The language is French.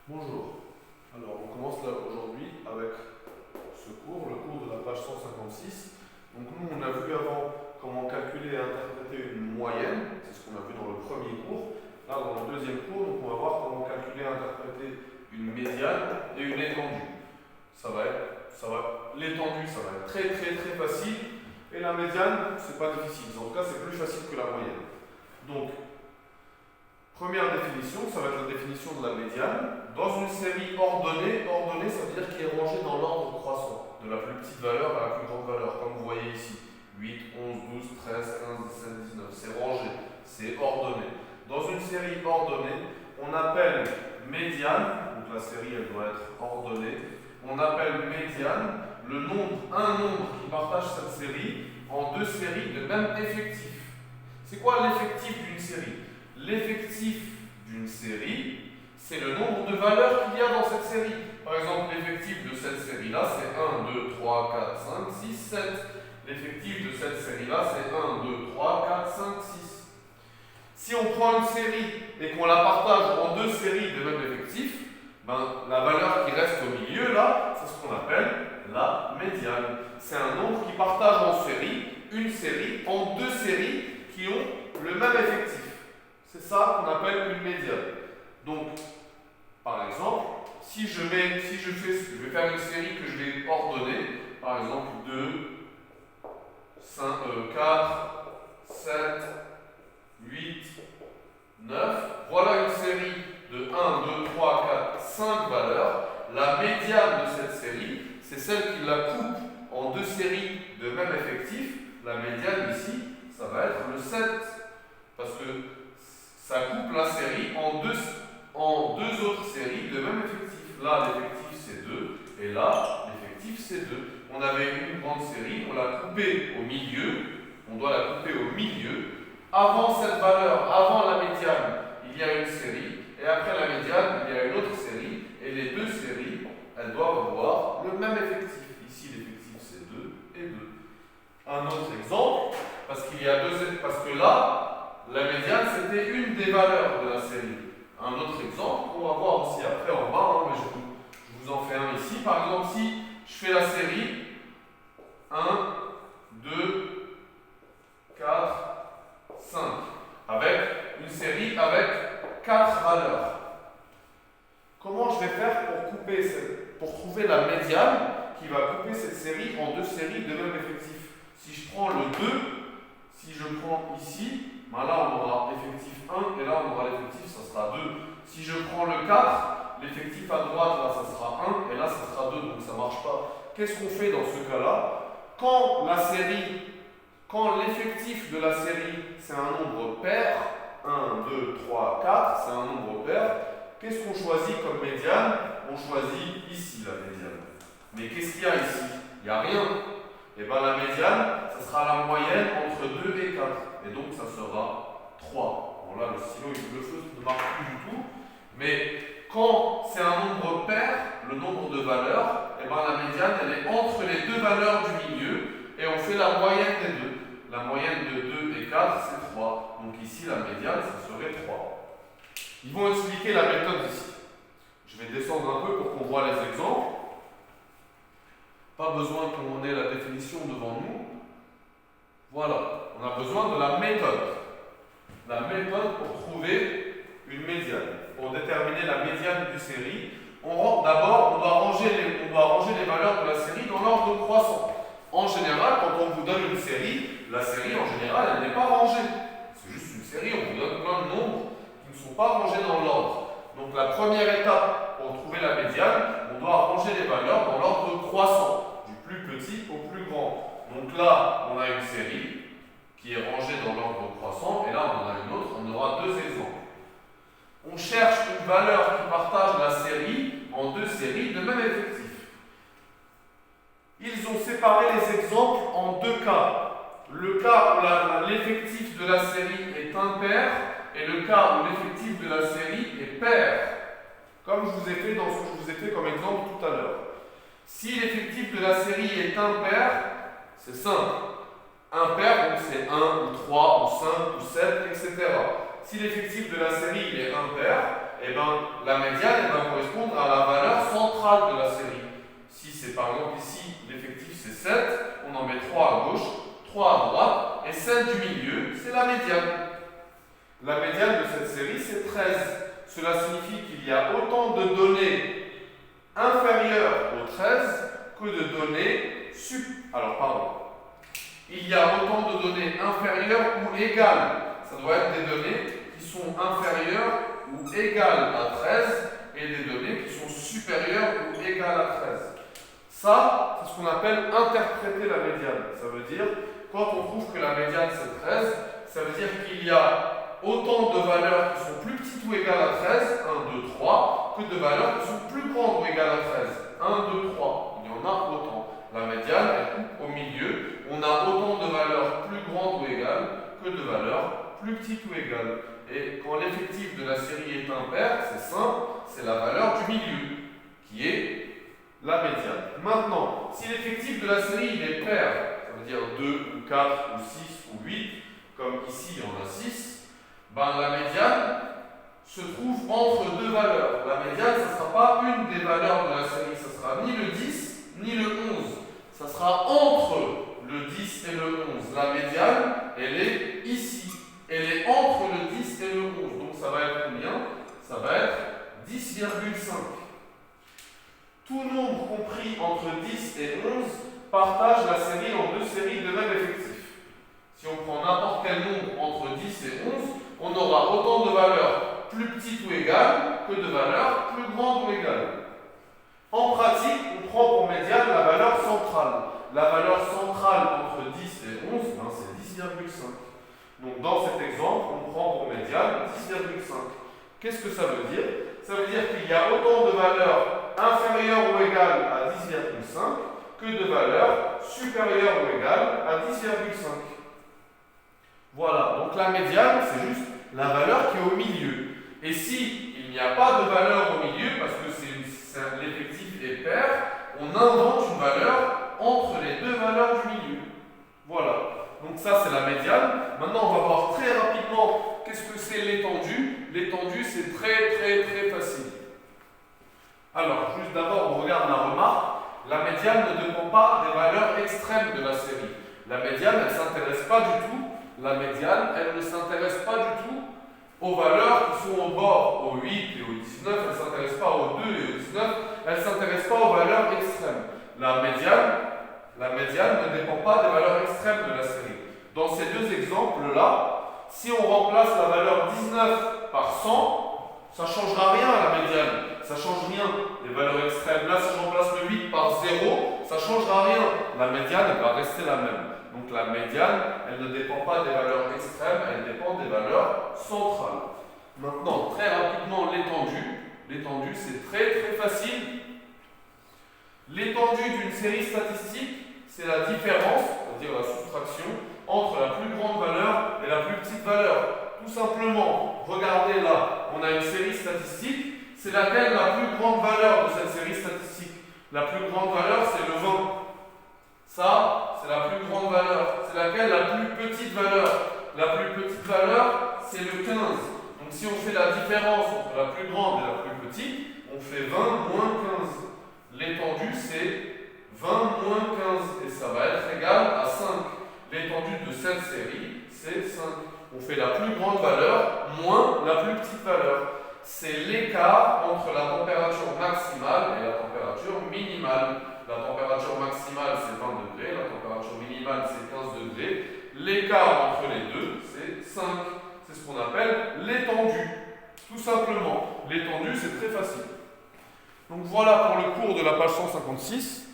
Bonjour. Alors, on commence là aujourd'hui avec ce cours, le cours de la page 156. Donc, nous, on a vu avant comment calculer et interpréter une moyenne. C'est ce qu'on a vu dans le premier cours. Là, dans le deuxième cours, donc, on va voir comment calculer et interpréter une médiane et une étendue. L'étendue, ça va être très facile. Et la médiane, c'est pas difficile. En tout cas, c'est plus facile que la moyenne. Donc, première définition, ça va être la définition de la médiane. Dans une série ordonnée, ça veut dire qui est rangée dans l'ordre croissant, de la plus petite valeur à la plus grande valeur, comme vous voyez ici. 8, 11, 12, 13, 15, 17, 19. C'est rangé, c'est ordonné. Dans une série ordonnée, on appelle médiane, donc la série elle doit être ordonnée, on appelle médiane un nombre qui partage cette série en deux séries de même effectif. C'est quoi l'effectif d'une série? L'effectif d'une série, c'est le nombre de valeurs qu'il y a dans cette série. Par exemple, l'effectif de cette série-là, c'est 1, 2, 3, 4, 5, 6, 7. L'effectif de cette série-là, c'est 1, 2, 3, 4, 5, 6. Si on prend une série et qu'on la partage en deux séries de même effectif, la valeur qui reste au milieu, là, c'est ce qu'on appelle la médiane. C'est un nombre qui partage une série en deux séries qui ont le même effectif. C'est ça qu'on appelle une médiane. Donc, par exemple, je vais faire une série que je vais ordonner, par exemple 2, 5, 4, 7, 8, 9. Voilà une série de 1, 2, 3, 4, 5 valeurs. La médiane de cette série, c'est celle qui la coupe en deux séries de même effectif. La médiane ici, ça va être le 7. Parce que ça coupe la série en deux autres séries de même effectif. Là, l'effectif c'est 2, et là, l'effectif c'est 2. On avait une grande série, on l'a coupée au milieu, on doit la couper au milieu. Avant cette valeur, avant la médiane, il y a une série, et après la médiane, il y a une autre série, et les deux séries, elles doivent avoir le même effectif. Ici, l'effectif c'est 2 et 2. Un autre exemple, parce que là, la médiane, c'était une des valeurs de la série. Un autre exemple, on va voir aussi après en bas, mais je vous en fais un ici. Par exemple, si je fais la série 1, 2, 4, 5, avec une série avec 4 valeurs. Comment je vais faire pour trouver la médiane qui va couper cette série en deux séries de même effectif? Si je prends le 2, si je prends ici, là on aura effectif 1 et là on aura l'effectif, ça sera 2. Si je prends le 4, l'effectif à droite, là ça sera 1 et là ça sera 2, donc ça ne marche pas. Qu'est-ce qu'on fait dans ce cas-là? Quand l'effectif de la série c'est un nombre pair, 1, 2, 3, 4, c'est un nombre pair, qu'est-ce qu'on choisit comme médiane? On choisit ici la médiane. Mais qu'est-ce qu'il y a ici? Il n'y a rien. Et la médiane, ça sera la moyenne entre 2 et 4. Et donc ça sera 3. Bon là le stylo le feu ne marche plus du tout. Mais quand c'est un nombre pair, le nombre de valeurs, la médiane elle est entre les deux valeurs du milieu et on fait la moyenne des deux. La moyenne de 2 et 4 c'est 3. Donc ici la médiane ça serait 3. Ils vont expliquer la méthode ici. Je vais descendre un peu pour qu'on voit les exemples. Pas besoin qu'on ait la définition devant nous. Voilà, on a besoin de la méthode. La méthode pour trouver une médiane. Pour déterminer la médiane d'une série, d'abord, on doit ranger les valeurs de la série dans l'ordre croissant. En général, quand on vous donne une série, la série en général, elle n'est pas rangée. C'est juste une série, on vous donne plein de nombres qui ne sont pas rangés dans l'ordre. Donc la première étape pour trouver la médiane, on doit ranger les valeurs dans l'ordre croissant, du plus petit au plus grand. Donc là, on a une série qui est rangée dans l'ordre croissant, et là, on en a une autre, on aura deux exemples. On cherche une valeur qui partage la série en deux séries de même effectif. Ils ont séparé les exemples en deux cas. Le cas où l'effectif de la série est impair et le cas où l'effectif de la série est pair. Comme je vous ai fait dans ce que je vous ai fait comme exemple tout à l'heure. Si l'effectif de la série est impair, c'est simple. Impair, donc c'est 1 ou 3 ou 5 ou 7, etc. Si l'effectif de la série est impair, eh ben, la médiane va correspondre à la valeur centrale de la série. Si c'est par exemple ici, l'effectif c'est 7, on en met 3 à gauche, 3 à droite, et celle du milieu, c'est la médiane. La médiane de cette série, c'est 13. Cela signifie qu'il y a autant de données inférieures aux 13 que de données Alors, pardon. Il y a autant de données inférieures ou égales. Ça doit être des données qui sont inférieures ou égales à 13 et des données qui sont supérieures ou égales à 13. Ça, c'est ce qu'on appelle interpréter la médiane. Ça veut dire, quand on trouve que la médiane c'est 13, ça veut dire qu'il y a autant de valeurs qui sont plus petites ou égales à 13, 1, 2, 3, que de valeurs qui sont plus grandes ou égales à 13, 1, 2, 3. Il y en a autant. La médiane, elle coupe au milieu. On a autant de valeurs plus grandes ou égales que de valeurs plus petites ou égales. Et quand l'effectif de la série est impair, c'est simple, c'est la valeur du milieu, qui est la médiane. Maintenant, si l'effectif de la série est pair, ça veut dire 2 ou 4 ou 6 ou 8, comme ici on a 6, ben, la médiane se trouve entre deux valeurs. La médiane, ce ne sera pas une des valeurs de la série, ce ne sera ni le 10 ni le 11. Ça sera entre le 10 et le 11. La médiane, elle est ici. Elle est entre le 10 et le 11. Donc ça va être combien? Ça va être 10,5. Tout nombre compris entre 10 et 11 partage la série en deux séries de même effectif. Si on prend n'importe quel nombre entre 10 et 11, on aura autant de valeurs plus petites ou égales que de valeurs plus grandes ou égales. En pratique, on prend pour médiane la valeur centrale. La valeur centrale entre 10 et 11, ben c'est 10,5. Donc dans cet exemple, on prend pour médiane 10,5. Qu'est-ce que ça veut dire? Ça veut dire qu'il y a autant de valeurs inférieures ou égales à 10,5 que de valeurs supérieures ou égales à 10,5. Voilà, donc la médiane, c'est juste la valeur qui est au milieu. Et si il n'y a pas de valeur au milieu, parce que l'effectif est pair, on invente une valeur entre les deux valeurs du milieu. Voilà, donc ça c'est la médiane. Maintenant, on va voir très rapidement qu'est-ce que c'est l'étendue. L'étendue, c'est très facile. Alors, juste d'abord, on regarde la remarque. La médiane ne dépend pas des valeurs extrêmes de la série. La médiane, elle ne s'intéresse pas du tout. La médiane, elle ne s'intéresse pas du tout aux valeurs qui sont au bord, au 8 et au 19. Elle ne s'intéresse pas aux 2 et au 19. Elle ne s'intéresse pas aux valeurs extrêmes. La médiane ne dépend pas des valeurs extrêmes de la série. Dans ces deux exemples-là, si on remplace la valeur 19 par 100, ça ne changera rien à la médiane. Ça ne change rien, les valeurs extrêmes. Là, si je remplace le 8 par 0, ça ne changera rien. La médiane, elle va rester la même. Donc la médiane, elle ne dépend pas des valeurs extrêmes, elle dépend des valeurs centrales. Maintenant, très rapidement, l'étendue. L'étendue, c'est très facile. L'étendue d'une série statistique, c'est la différence, c'est-à-dire la soustraction, entre la plus grande valeur et la plus petite valeur. Tout simplement, regardez là, on a une série statistique, c'est laquelle la plus grande valeur de cette série statistique? La plus grande valeur, c'est le 20. Ça, c'est la plus grande valeur. C'est laquelle la plus petite valeur? La plus petite valeur, c'est le 15. Donc si on fait la différence entre la plus grande et la plus petite, on fait 20 moins 15. L'étendue, c'est 20 moins 15. Et ça va être égal à 5. L'étendue de cette série, c'est 5. On fait la plus grande valeur moins la plus petite valeur. C'est l'écart entre la température maximale et la température minimale. La température maximale, c'est 20 degrés. La température minimale, c'est 15 degrés. L'écart entre les deux, c'est 5. C'est ce qu'on appelle l'étendue. Tout simplement. L'étendue, c'est très facile. Donc voilà pour le cours de la page 156.